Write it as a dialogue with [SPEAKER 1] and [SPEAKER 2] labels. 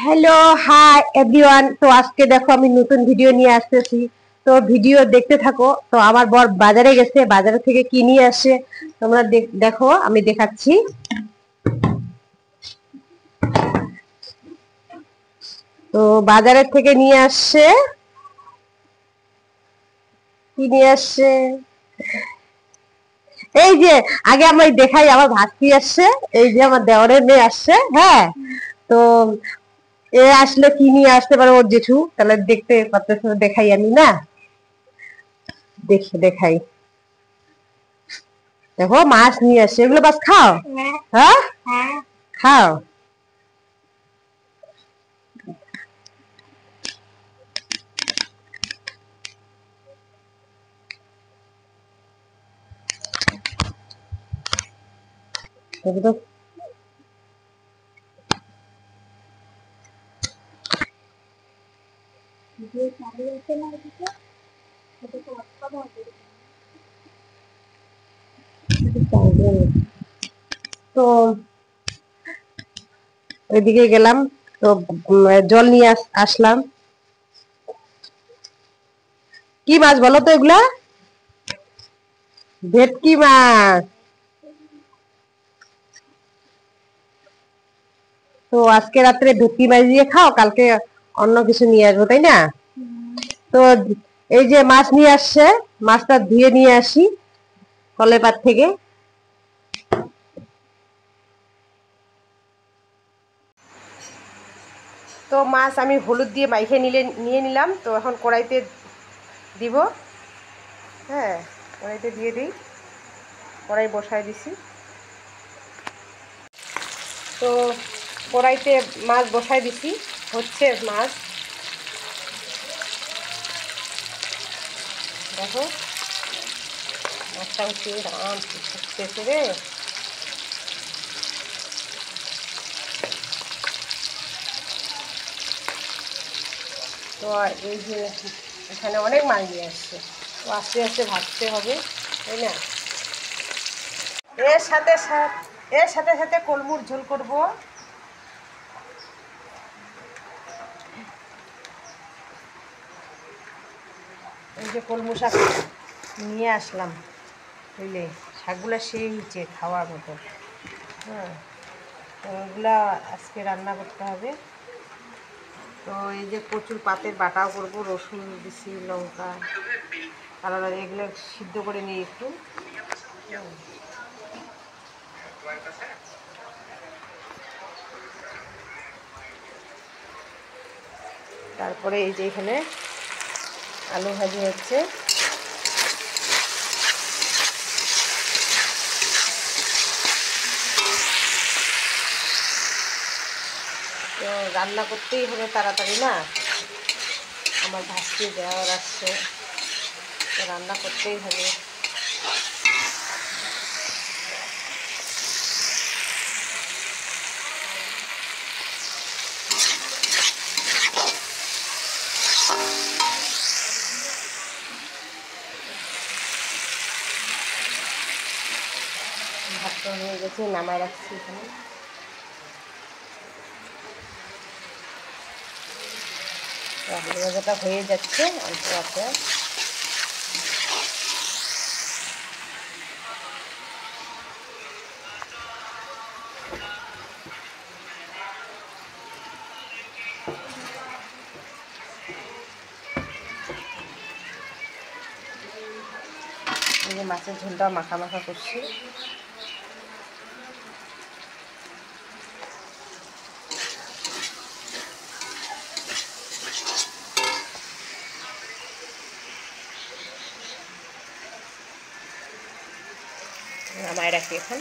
[SPEAKER 1] Hello, hi everyone. তো আজকে দেখো আমি নতুন ভিডিও নিয়ে আসতেছি। তো ভিডিও দেখতে থাকো। তো আমার বর বাজারে গেছে, বাজারে থেকে কি নিয়ে আসে তোমরা দেখো, আমি দেখাচ্ছি। তো বাজারের থেকে নিয়ে আসছে, কি নিয়ে আসছে এই যে, আগে আমি দেখাই আমার ভাস্তি আসছে। এই যে আমার দেওরের মেয়ে আসছে, হ্যাঁ। তো এ আসলে কি নিয়ে আসতে পারে ওর জেঠু, তাহলে দেখতে পারতেছে, দেখাই আমি না, দেখাই। দেখো মাছ নিয়ে আসছে, এগুলো বাস খাও। হ্যাঁ, খাও। এগুলো তো ওইদিকে গেলাম। তো জল নিয়ে আসলাম। কি মাছ বলো তো এগুলা? ভেটকি মাছ। তো আজকে রাত্রে ভেটকি মাছ দিয়ে খাও, কালকে অন্য কিছু নিয়ে আসবো, তাই না? তো এই যে মাছ নিয়ে আসছে, মাছটা ধুয়ে নিয়ে আসি কলের পাড় থেকে। তো মাছ আমি হলুদ দিয়ে মাইখে নিয়ে নিলাম। তো এখন কড়াইতে দিব। হ্যাঁ, কড়াইতে দিয়ে দিই। কড়াই বসায় দিছি। তো কড়াইতে মাছ বসায় দিছি, হচ্ছে মাছ। দেখো মাছটা হচ্ছে রাম ফুটতেছে রে। তো এই যে এখানে অনেক মাছ নিয়ে আসছে, তো আস্তে আস্তে ভাজতে হবে, তাই না? এর সাথে এর সাথে সাথে কলমুর ঝোল করব। এই যে কলমু শাক নিয়ে আসলাম, বুঝলে, শাকগুলো সেই হচ্ছে খাওয়ার মতো। হ্যাঁ, তো ওগুলা আজকে রান্না করতে হবে। তো এই যে কচুর পাতের বাটাও করব, রসুন দিছি, লঙ্কা, কালো এগুলো সিদ্ধ করে নিই একটু। তারপরে এই যে এখানে আলু ভাজি হচ্ছে। তো রান্না করতেই হবে তাড়াতাড়ি, না? আমার ভাসতে দেওয়ার আসছে, তো রান্না করতেই হবে। ভাতটা হয়ে গেছে, নামায় রাখছি এখানে। আলু ভাজাটা হয়ে যাচ্ছে অল্প আছে। এই যে মাছের ঝোলটা মাখা মাখা করছি। নামায় রাখি এখন।